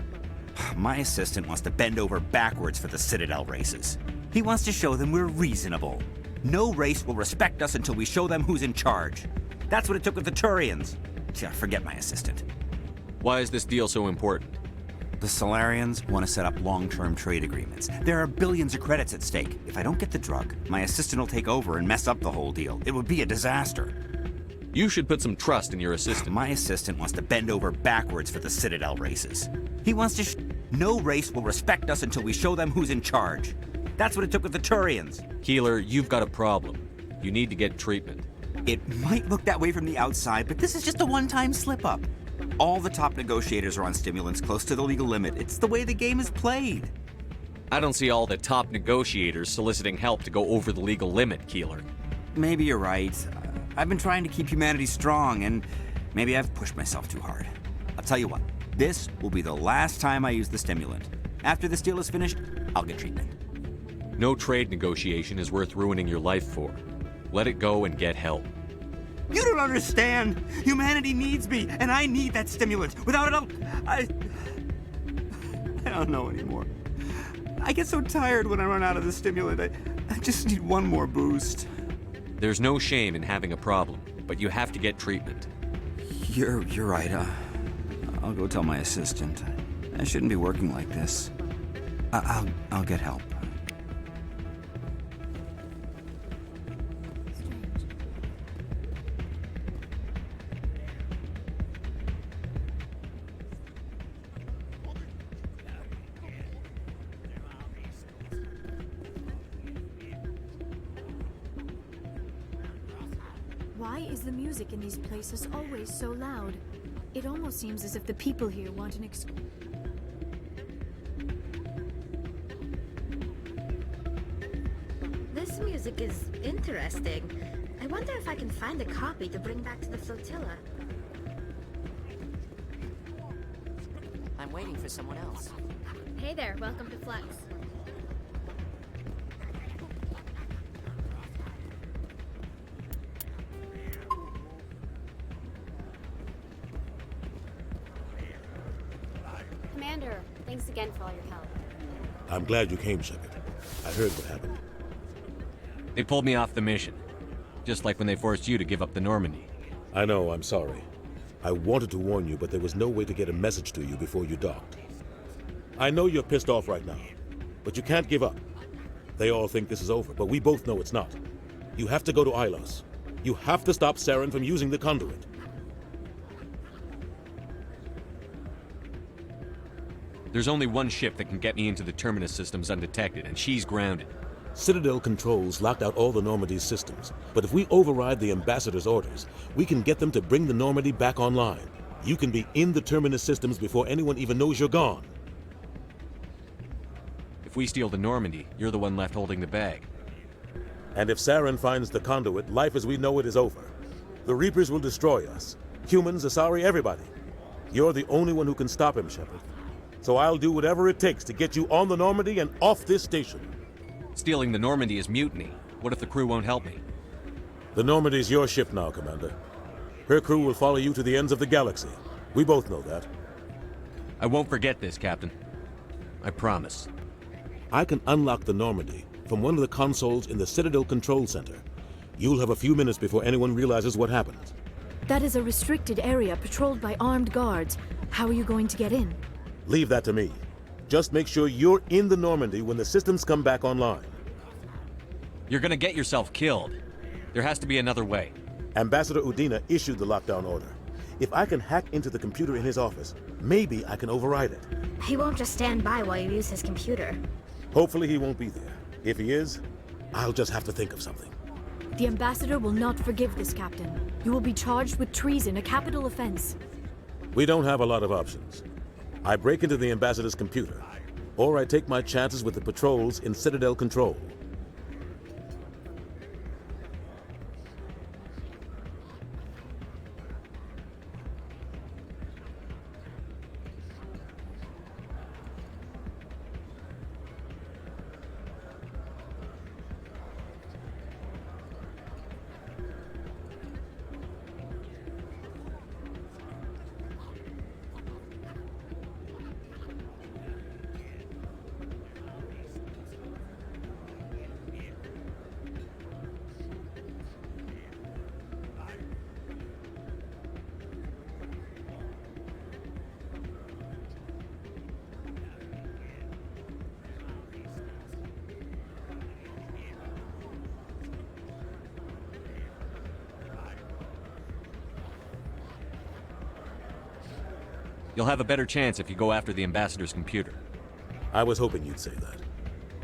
My assistant wants to bend over backwards for the Citadel races. He wants to show them we're reasonable. No race will respect us until we show them who's in charge. That's what it took with the Turians. Forget my assistant. Why is this deal so important? The Solarians want to set up long-term trade agreements. There are billions of credits at stake. If I don't get the drug, my assistant will take over and mess up the whole deal. It would be a disaster. You should put some trust in your assistant. My assistant wants to bend over backwards for the Citadel races. He wants to no race will respect us until we show them who's in charge. That's what it took with the Turians. Keeler, you've got a problem. You need to get treatment. It might look that way from the outside, but this is just a one-time slip-up. All the top negotiators are on stimulants close to the legal limit. It's the way the game is played. I don't see all the top negotiators soliciting help to go over the legal limit, Keeler. Maybe you're right. I've been trying to keep humanity strong, and maybe I've pushed myself too hard. I'll tell you what, this will be the last time I use the stimulant. After this deal is finished, I'll get treatment. No trade negotiation is worth ruining your life for. Let it go and get help. You don't understand! Humanity needs me, and I need that stimulant. Without it, I don't know anymore. I get so tired when I run out of the stimulant. I just need one more boost. There's no shame in having a problem, but you have to get treatment. You're right. I'll go tell my assistant. I shouldn't be working like this. I'll get help. Why is the music in these places always so loud? It almost seems as if the people here want an This music is interesting. I wonder if I can find a copy to bring back to the flotilla. I'm waiting for someone else. Hey there, welcome to Flux. Commander, thanks again for all your help. I'm glad you came, Shepard. I heard what happened. They pulled me off the mission. Just like when they forced you to give up the Normandy. I know, I'm sorry. I wanted to warn you, but there was no way to get a message to you before you docked. I know you're pissed off right now, but you can't give up. They all think this is over, but we both know it's not. You have to go to Ilos. You have to stop Saren from using the conduit. There's only one ship that can get me into the Terminus systems undetected, and she's grounded. Citadel controls locked out all the Normandy's systems, but if we override the Ambassador's orders, we can get them to bring the Normandy back online. You can be in the Terminus systems before anyone even knows you're gone. If we steal the Normandy, you're the one left holding the bag. And if Saren finds the conduit, life as we know it is over. The Reapers will destroy us. Humans, Asari, everybody. You're the only one who can stop him, Shepard. So I'll do whatever it takes to get you on the Normandy and off this station. Stealing the Normandy is mutiny. What if the crew won't help me? The Normandy's your ship now, Commander. Her crew will follow you to the ends of the galaxy. We both know that. I won't forget this, Captain. I promise. I can unlock the Normandy from one of the consoles in the Citadel Control Center. You'll have a few minutes before anyone realizes what happened. That is a restricted area patrolled by armed guards. How are you going to get in? Leave that to me. Just make sure you're in the Normandy when the systems come back online. You're gonna get yourself killed. There has to be another way. Ambassador Udina issued the lockdown order. If I can hack into the computer in his office, maybe I can override it. He won't just stand by while you use his computer. Hopefully he won't be there. If he is, I'll just have to think of something. The Ambassador will not forgive this, Captain. You will be charged with treason, a capital offense. We don't have a lot of options. I break into the Ambassador's computer, or I take my chances with the patrols in Citadel Control. You'll have a better chance if you go after the Ambassador's computer. I was hoping you'd say that.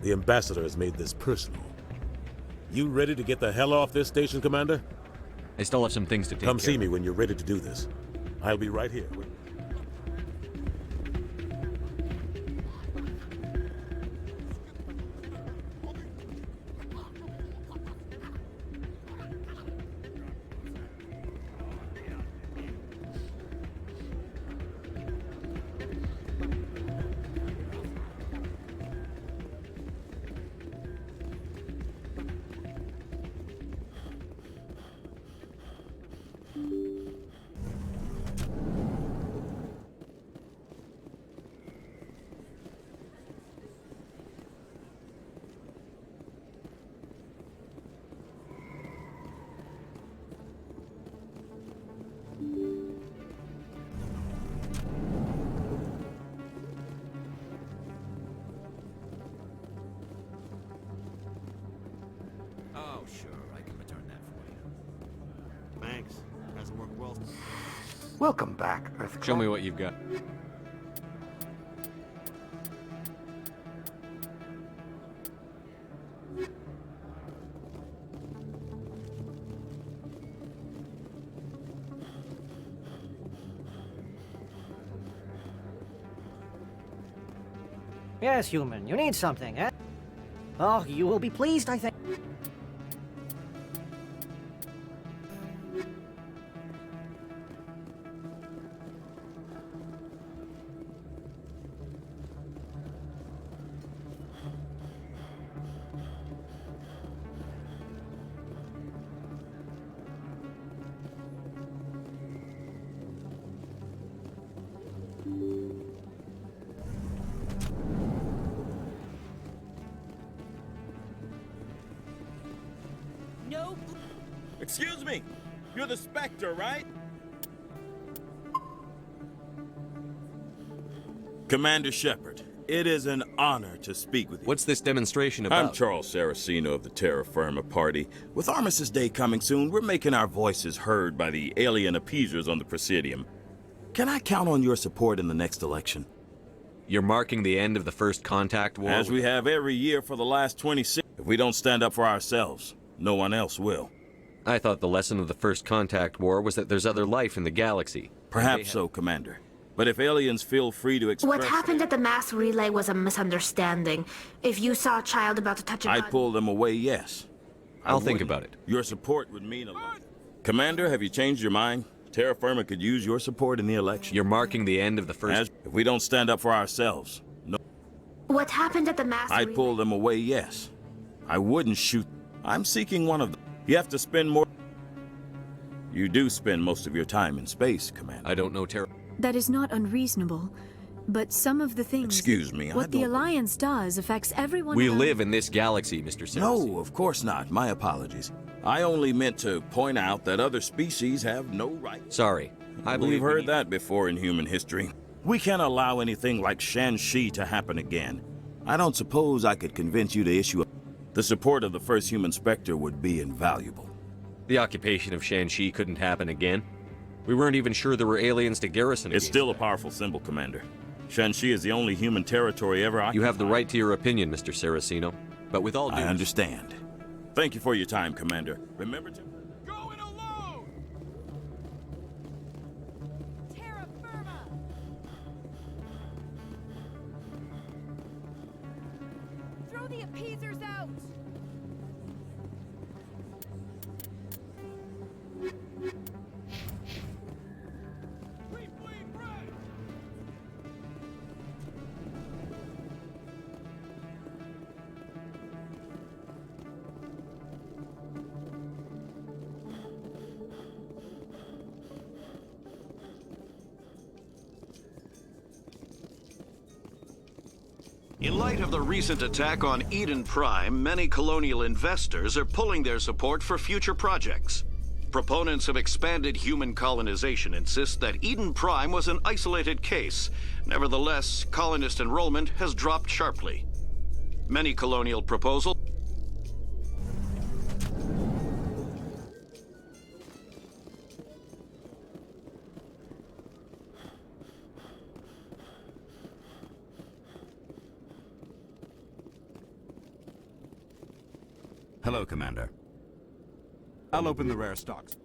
The Ambassador has made this personal. You ready to get the hell off this station, Commander? I still have some things to take care of. Come see me when you're ready to do this. I'll be right here. Oh, sure, I can return that for you. Thanks. Hasn't worked well. Welcome back, Earth. Show me what you've got. Yes, human, you need something, eh? Oh, you will be pleased, I think. No. Excuse me. You're the Spectre, right? Commander Shepard, it is an honor to speak with you. What's this demonstration about? I'm Charles Saraceno of the Terra Firma Party. With Armistice Day coming soon, we're making our voices heard by the alien appeasers on the Presidium. Can I count on your support in the next election? You're marking the end of the First Contact War? As we have every year for the last 26. If we don't stand up for ourselves, no one else will. I thought the lesson of the First Contact War was that there's other life in the galaxy. Perhaps so, Commander. But if aliens feel free to express... What happened at the mass relay was a misunderstanding. If you saw a child about to touch a I'd pull them away, yes. I'll think about it. Your support would mean a lot. Commander, have you changed your mind? Terra Firma could use your support in the election. You're marking the end of the First... If we don't stand up for ourselves, no... What happened at the mass I'd pull them away, yes. I wouldn't shoot. I'm seeking one of them. You have to spend more... You do spend most of your time in space, Commander. I don't know Terra... That is not unreasonable, but some of the things... Excuse me, what the Alliance does affects everyone... We live in this galaxy, Mr. Saracen. No, of course not. My apologies. I only meant to point out that other species have no right... Sorry. I believe we've heard that before in human history. We can't allow anything like Shang-Chi to happen again. I don't suppose I could convince you to issue a... The support of the first human Spectre would be invaluable. The occupation of Shang-Chi couldn't happen again. We weren't even sure there were aliens to garrison It's still a powerful symbol, Commander. Shang-Chi is the only human territory ever occupied. You have the right to your opinion, Mr. Saraceno. But with all due... I understand. Thank you for your time, Commander. Remember to... Terra Firma! Throw the appeasers out! In light of the recent attack on Eden Prime, many colonial investors are pulling their support for future projects. Proponents of expanded human colonization insist that Eden Prime was an isolated case. Nevertheless, colonist enrollment has dropped sharply. Many colonial proposals... Hello, Commander. I'll open the rare stocks.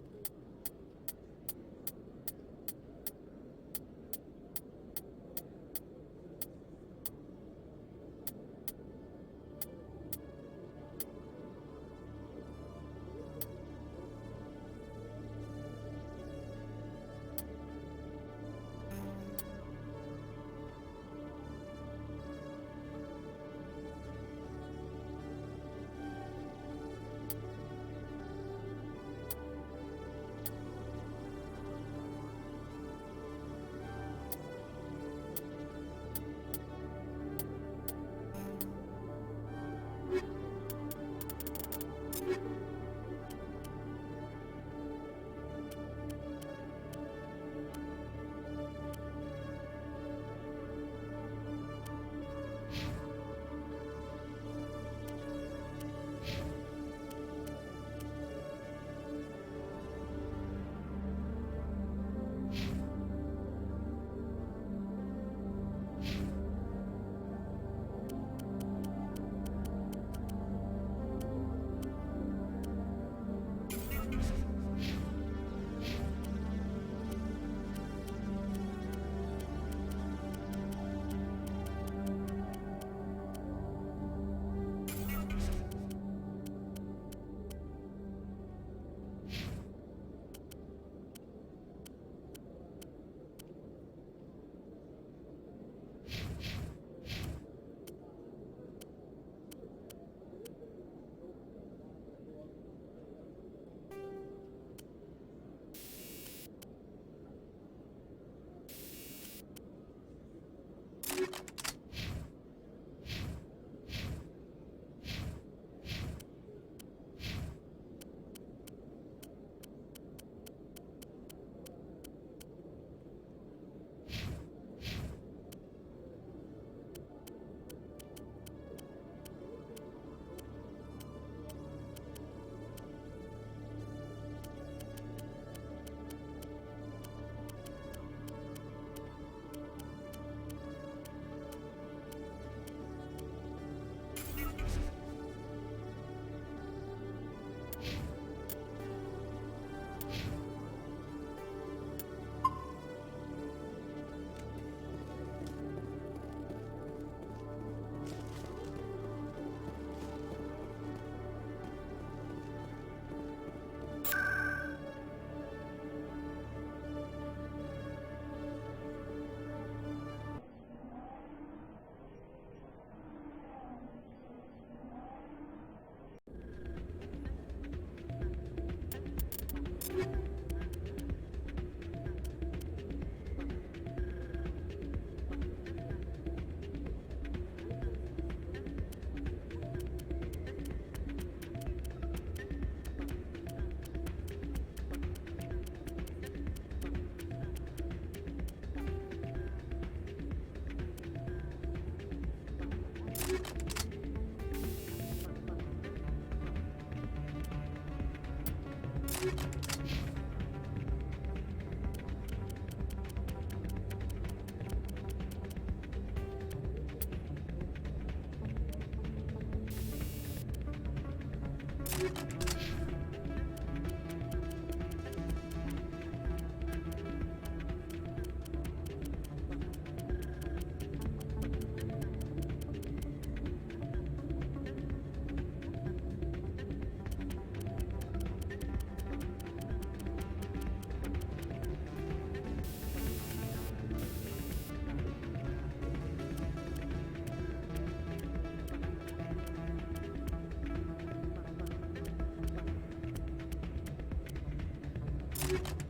it.